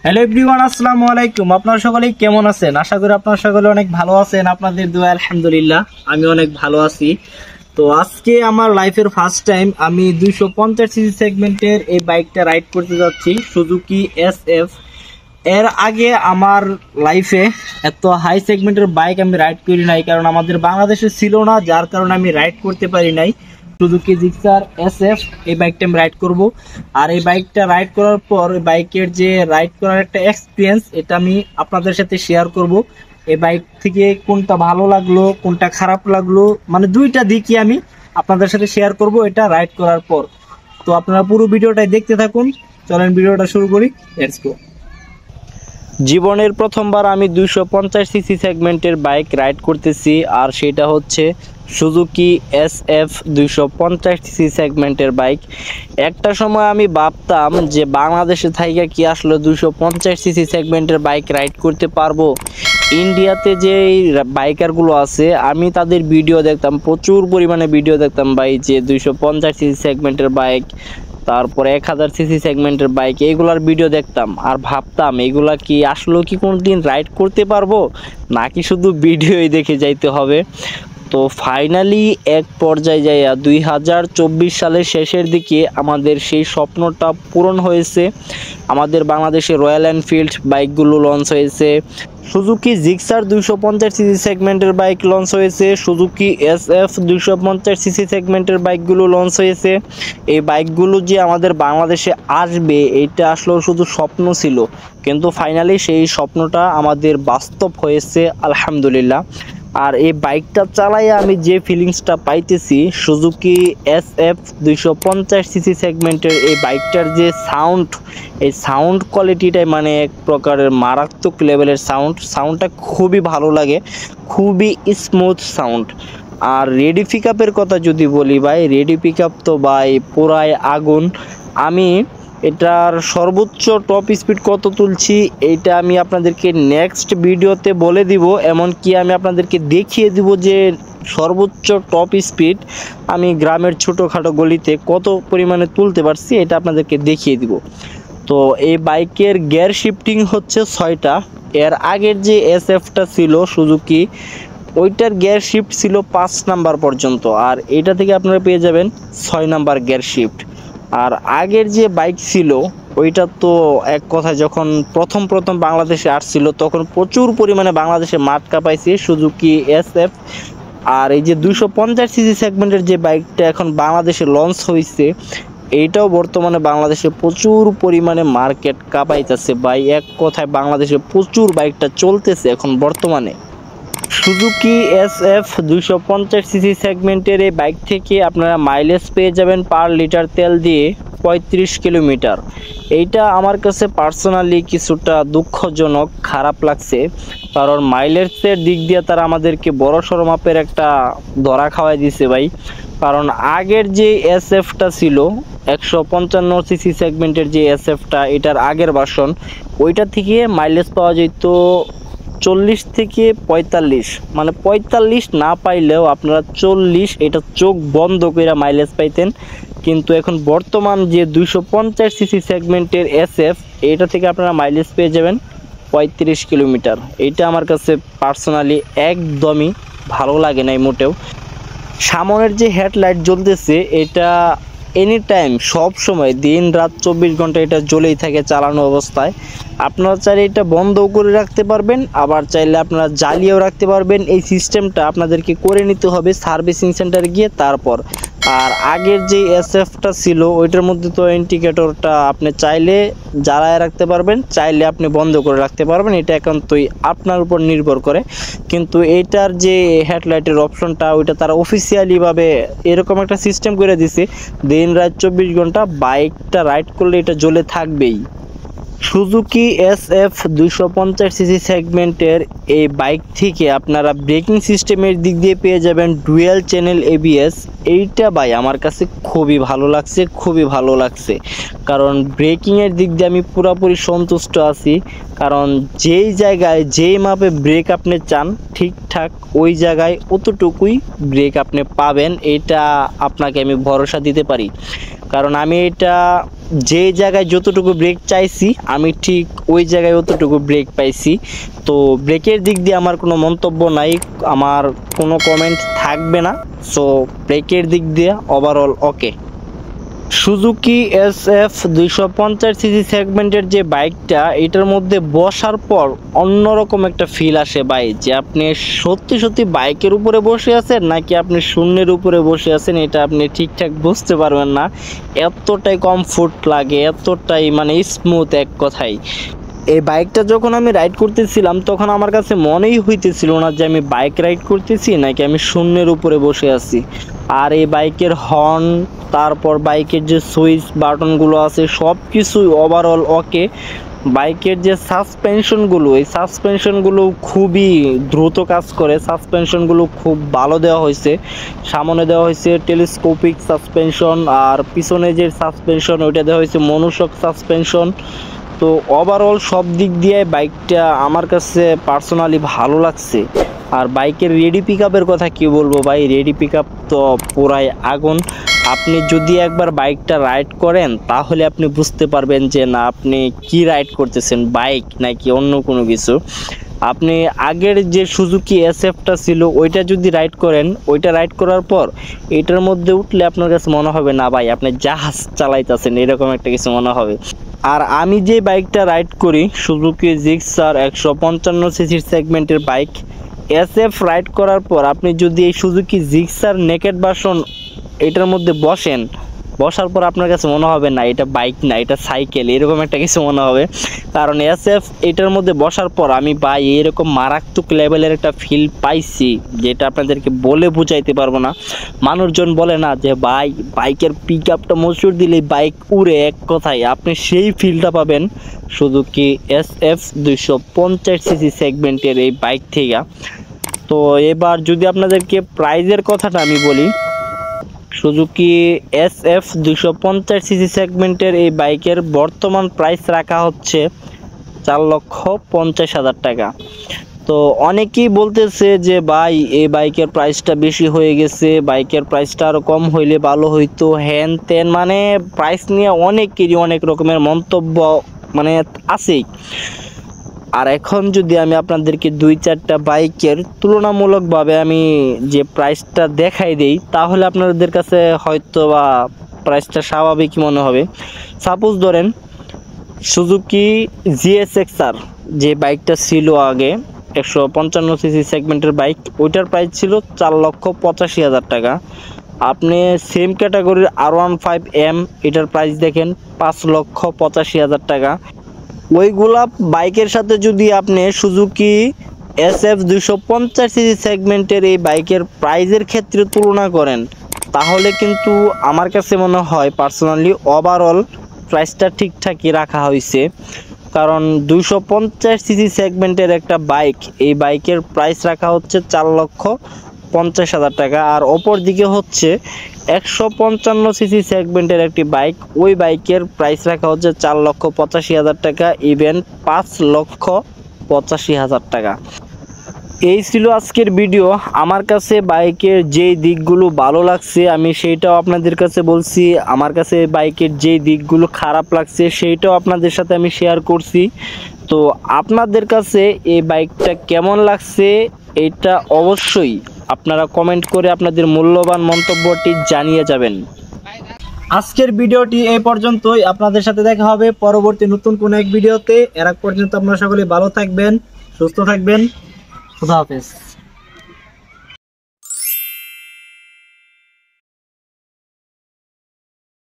Hello everyone, আসসালামু আলাইকুম। আপনারা সকলেই কেমন আছেন? আশা করি আপনারা সকলে অনেক ভালো আছেন। আপনাদের দোয়া আলহামদুলিল্লাহ আমি অনেক ভালো আছি। তো আজকে আমার লাইফের ফার্স্ট টাইম আমি 250 সিসি সেগমেন্টের এই বাইকটা রাইড করতে যাচ্ছি, সুজুকি SF। এর আগে আমার লাইফে এত হাই সেগমেন্টের বাইক আমি রাইড করি নাই, কারণ আমাদের বাংলাদেশে ছিল না, যার কারণে আমি রাইড করতে পারি নাই। সুজুকি জিক্সার SF এই বাইকটা আমি রাইড করব। আর এই বাইকটা রাইড করার পর বাইকের যে রাইড করার একটা এক্সপিরিয়েন্স, এটা আমি আপনাদের সাথে শেয়ার করব। এই বাইক থেকে কোনটা ভালো লাগলো, কোনটা খারাপ লাগলো, মানে দুইটা দিকই আমি আপনাদের সাথে শেয়ার করব এটা রাইড করার পর। তো আপনারা পুরো ভিডিওটাই দেখতে থাকুন। চলেন ভিডিওটা শুরু করি। Let's go. জীবনের প্রথমবার আমি 250 সিসি সেগমেন্টের বাইক রাইড করতেছি, আর সেটা হচ্ছে সুজুকি SF 250 সিসি সেগমেন্টের বাইক। একটা সময় আমি ভাবতাম যে বাংলাদেশে থাইকা কি আসলে 250 সিসি সেগমেন্টের বাইক রাইড করতে পারবো। ইন্ডিয়াতে যে বাইকারগুলো আছে আমি তাদের ভিডিও দেখতাম, প্রচুর পরিমাণে ভিডিও দেখতাম ভাই, যে 250 সিসি সেগমেন্টের বাইক, তারপরে 1000 সিসি সেগমেন্টের বাইক, এইগুলার ভিডিও দেখতাম আর ভাবতাম এগুলা কি আসলে কি কোনোদিন রাইড করতে পারবো নাকি শুধু ভিডিওই দেখে যাইতে হবে। তো ফাইনালি এক পর্যায়ে যাইয়া 2024 সালের শেষের দিকে আমাদের সেই স্বপ্নটা পূরণ হয়েছে। আমাদের বাংলাদেশে রয়্যাল এনফিল্ড বাইকগুলো লঞ্চ হয়েছে, সুজুকি জিক্সার 250 সিসি সেগমেন্টের বাইক লঞ্চ হয়েছে, সুজুকি SF 250 সিসি সেগমেন্টের বাইকগুলো লঞ্চ হয়েছে। এই বাইকগুলো যে আমাদের বাংলাদেশে আসবে এটা আসলে শুধু স্বপ্ন ছিল, কিন্তু ফাইনালি সেই স্বপ্নটা আমাদের বাস্তব হয়েছে আলহামদুলিল্লাহ। আর এই বাইকটা চালাই আমি যে ফিলিংসটা পাইতেছি, সুজুকি SF 250 সিসি সেগমেন্টের এই বাইকটার যে সাউন্ড, এই সাউন্ড কোয়ালিটিটাই মানে এক প্রকারের মারাত্মক লেভেলের সাউন্ডটা খুবই ভালো লাগে, খুবই স্মুথ সাউন্ড। আর রেডি পিক আপের কথা যদি বলি ভাই, রেডি পিক আপ তো ভাই পুরাই আগুন। আমি এটার সর্বোচ্চ টপ স্পিড কত তুলছি এইটা আমি আপনাদেরকে নেক্সট ভিডিওতে বলে দিব, এমনকি আমি আপনাদেরকে দেখিয়ে দিব যে সর্বোচ্চ টপ স্পিড আমি গ্রামের ছোটোখাটো গলিতে কত পরিমাণে তুলতে পারছি, এটা আপনাদেরকে দেখিয়ে দিব। তো এই বাইকের গিয়ার শিফটিং হচ্ছে 6টা। এর আগের যে SFটা ছিল সুজুকি, ওইটার গিয়ার শিফট ছিল 5 নাম্বার পর্যন্ত, আর এটা থেকে আপনারা পেয়ে যাবেন 6 নাম্বার গিয়ার শিফট। আর আগের যে বাইক ছিল ওইটা তো এক কথায় যখন প্রথম বাংলাদেশে আসছিল তখন প্রচুর পরিমাণে বাংলাদেশে মাঠ কাঁপাইছে সুজুকি SF। আর এই যে 250 সিসি সেগমেন্টের যে বাইকটা এখন বাংলাদেশে লঞ্চ হয়েছে, এইটাও বর্তমানে বাংলাদেশে প্রচুর পরিমাণে মার্কেট কাঁপাইতেছে ভাই, এক কথায় বাংলাদেশে প্রচুর বাইকটা চলতেছে এখন বর্তমানে। সুজুকি SF 250 সিসি সেগমেন্টের এই বাইক থেকে আপনারা মাইলেজ পেয়ে যাবেন পার লিটার তেল দিয়ে 35 কিলোমিটার। এইটা আমার কাছে পার্সোনালি কিছুটা দুঃখজনক, খারাপ লাগছে, কারণ মাইলেজের দিক দিয়ে তারা আমাদেরকে বড় সড়ো মাপের একটা ধরা খাওয়াই দিছে ভাই। কারণ আগের যে SFটা ছিল 155 সিসি সেগমেন্টের যে SFটা, এটার আগের ভার্সন, ওইটা থেকে মাইলেজ পাওয়া যেত 40 থেকে 45, মানে 45 না পাইলেও আপনারা 40, এটা চোখ বন্ধ করে মাইলেজ পাইতেন। কিন্তু এখন বর্তমান যে 250 সিসি সেগমেন্টের SF, এটা থেকে আপনারা মাইলেজ পেয়ে যাবেন 35 কিলোমিটার। এইটা আমার কাছে পার্সোনালি একদমই ভালো লাগে নাই মোটেও। সামনের যে হেডলাইট জ্বলতেছে এটা এনি টাইম, সব সময়, দিন রাত 24 ঘন্টা এটা জ্বলেই থাকে চালানো অবস্থায়। আপনারা চাইলে এটা বন্ধও করে রাখতে পারবেন, আবার চাইলে আপনারা জ্বালিয়েও রাখতে পারবেন। এই সিস্টেমটা আপনাদেরকে করে নিতে হবে সার্ভিসিং সেন্টারে গিয়ে তারপর। আর আগের যে SFটা ছিল ওইটার মধ্যে তো ইন্ডিকেটরটা আপনি চাইলে জ্বালায় রাখতে পারবেন, চাইলে আপনি বন্ধ করে রাখতে পারবেন, এটা একান্তই আপনার উপর নির্ভর করে। কিন্তু এইটার যে হেডলাইটের অপশনটা, ওইটা তারা অফিসিয়ালিভাবে এরকম একটা সিস্টেম করে দিছে, দিন রাত 24 ঘন্টা বাইকটা রাইড করলে এটা জ্বলে থাকবেই। সুজুকি SF 250 সিসি সেগমেন্টের এই বাইক থেকে আপনারা ব্রেকিং সিস্টেমের দিক দিয়ে পেয়ে যাবেন ডুয়াল চ্যানেল ABS। এইটা ভাই আমার কাছে খুবই ভালো লাগছে, খুবই ভালো লাগছে, কারণ ব্রেকিংয়ের দিক দিয়ে আমি পুরোপুরি সন্তুষ্ট আছি। কারণ যেই জায়গায় যেই মাপে ব্রেক আপনি চান ঠিকঠাক ওই জায়গায় অতটুকুই ব্রেক আপনি পাবেন, এটা আপনাকে আমি ভরসা দিতে পারি। কারণ আমি এটা যে জায়গায় যতটুকু ব্রেক চাইছি আমি ঠিক ওই জায়গায় অতটুকু ব্রেক পাইছি। তো ব্রেকের দিক দিয়ে আমার কোনো মন্তব্য নাই, আমার কোনো কমেন্ট থাকবে না। সো ব্রেকের দিক দিয়ে ওভারঅল ওকে। সুজুকি SF 250 সিসি সেগমেন্টের যে বাইকটা, এটার মধ্যে বসার পর অন্যরকম একটা ফিল আসে ভাই, যে আপনি সত্যি সত্যি বাইকের উপরে বসে আছেন নাকি আপনি শূন্যের উপরে বসে আছেন এটা আপনি ঠিকঠাক বুঝতে পারবেন না। এতটাই কমফোর্ট লাগে, এতটাই মানে স্মুথ এক কথায়। এই বাইকটা যখন আমি রাইড করতেছিলাম তখন আমার কাছে মনেই হইতেছিল না যে আমি বাইক রাইড করতেছি নাকি আমি শূন্যের উপরে বসে আছি। আর এই বাইকের হর্ন, তারপর বাইকের যে সুইচ বাটনগুলো আছে সব কিছুই ওভারঅল ওকে। বাইকের যে সাসপেনশনগুলো, এই সাসপেনশনগুলো খুবই দ্রুত কাজ করে, সাসপেনশনগুলো খুব ভালো দেওয়া হয়েছে। সামনে দেওয়া হয়েছে টেলিস্কোপিক সাসপেনশন, আর পিছনে যে সাসপেনশন ওইটা দেওয়া হয়েছে মনোশক সাসপেনশন। তো ওভারঅল সব দিক দিয়ে বাইকটা আমার কাছে পার্সোনালি ভালো লাগছে। আর বাইকের রেডি পিক আপের কথা কি বলবো ভাই, রেডি পিক আপ তো পুরাই আগুন। আপনি যদি একবার বাইকটা রাইড করেন তাহলে আপনি বুঝতে পারবেন যে না আপনি কি রাইড করতেছেন, বাইক নাকি অন্য কোনো কিছু। আপনি আগের যে সুজুকি SF-টা ছিল ওইটা যদি রাইড করেন, ওইটা রাইড করার পর এটার মধ্যে উঠলে আপনার কাছে মনে হবে না ভাই আপনি জাহাজ চালাইতেছেন, এরকম একটা কিছু মনে হবে। আর আমি যে বাইকটা রাইড করি সুজুকি জিক্সার 155 সিসির সেগমেন্টের বাইক, SF রাইড করার পর আপনি যদি এই সুজুকি জিক্সার নেকেড ভার্সন এটার মধ্যে বসার পর আপনার কাছে মনে হবে না এটা বাইক না এটা সাইকেল, এরকম একটা কিছু মনে হবে। কারণ SF এটার মধ্যে বসার পর আমি ভাই এরকম মারাত্মক লেভেলের একটা ফিল পাইছি যেটা আপনাদেরকে বলে বুঝাইতে পারবো না। মানুষজন বলে না যে ভাই বাইকের পিক আপটা মজুর দিলে বাইক উড়ে, এক কথায় আপনি সেই ফিলটা পাবেন সুজুকি SF 250 সিসি সেগমেন্টের এই বাইক থেকে। তো এবার যদি আপনাদেরকে প্রাইজের কথাটা আমি বলি, সুজুকি SF 250 সিসি সেগমেন্টের এই বাইকের বর্তমান প্রাইস রাখা হচ্ছে 4,50,000 টাকা। তো অনেকেই বলতেছে যে ভাই এই বাইকের প্রাইসটা বেশি হয়ে গেছে, বাইকের প্রাইসটা আরও কম হইলে ভালো হইতো, হ্যান ত্যান, মানে প্রাইস নিয়ে অনেকেরই অনেক রকমের মন্তব্য মানে আছেই। আর এখন যদি আমি আপনাদেরকে 2-4টা বাইকের তুলনামূলকভাবে আমি যে প্রাইসটা দেখাই দেই তাহলে আপনাদের কাছে হয়তো বা প্রাইসটা স্বাভাবিক মনে হবে। সাপোজ ধরেন সুজুকি GSX-R যে বাইকটা ছিল আগে 155 সিসি সেগমেন্টের বাইক, ওইটার প্রাইস ছিল 4,85,000 টাকা। আপনি সেম ক্যাটাগরির R15M এটার প্রাইস দেখেন 5,85,000 টাকা। ওইগুলা বাইকের সাথে যদি আপনি সুজুকি SF 250 সিসি সেগমেন্টের এই বাইকের প্রাইজের ক্ষেত্রে তুলনা করেন তাহলে কিন্তু আমার কাছে মনে হয় পার্সোনালি ওভারঅল প্রাইসটা ঠিকঠাকই রাখা হয়েছে। কারণ 250 সিসি সেগমেন্টের একটা বাইক, এই বাইকের প্রাইস রাখা হচ্ছে 4,50,000 টাকা। আর অপর দিকে হচ্ছে 155 সিসি সেগমেন্টের একটি বাইক, ওই বাইকের প্রাইস রাখা হচ্ছে 4,85,000 টাকা, ইভেন 5,85,000 টাকা। এই ছিল আজকের ভিডিও। আমার কাছে বাইকের যেই দিকগুলো ভালো লাগছে আমি সেইটাও আপনাদের কাছে বলছি, আমার কাছে বাইকের যেই দিকগুলো খারাপ লাগছে সেইটাও আপনাদের সাথে আমি শেয়ার করছি। তো আপনাদের কাছে এই বাইকটা কেমন লাগছে এটা অবশ্যই আপনারা কমেন্ট করে আপনাদের মূল্যবান মন্তব্যটি জানিয়ে যাবেন। আজকের ভিডিওটি এই পর্যন্তই, আপনাদের সাথে দেখা হবে পরবর্তী নতুন কোনো এক ভিডিওতে। এর আগ পর্যন্ত আপনারা সকলে ভালো থাকবেন, সুস্থ থাকবেন, খুদা হাফেজ।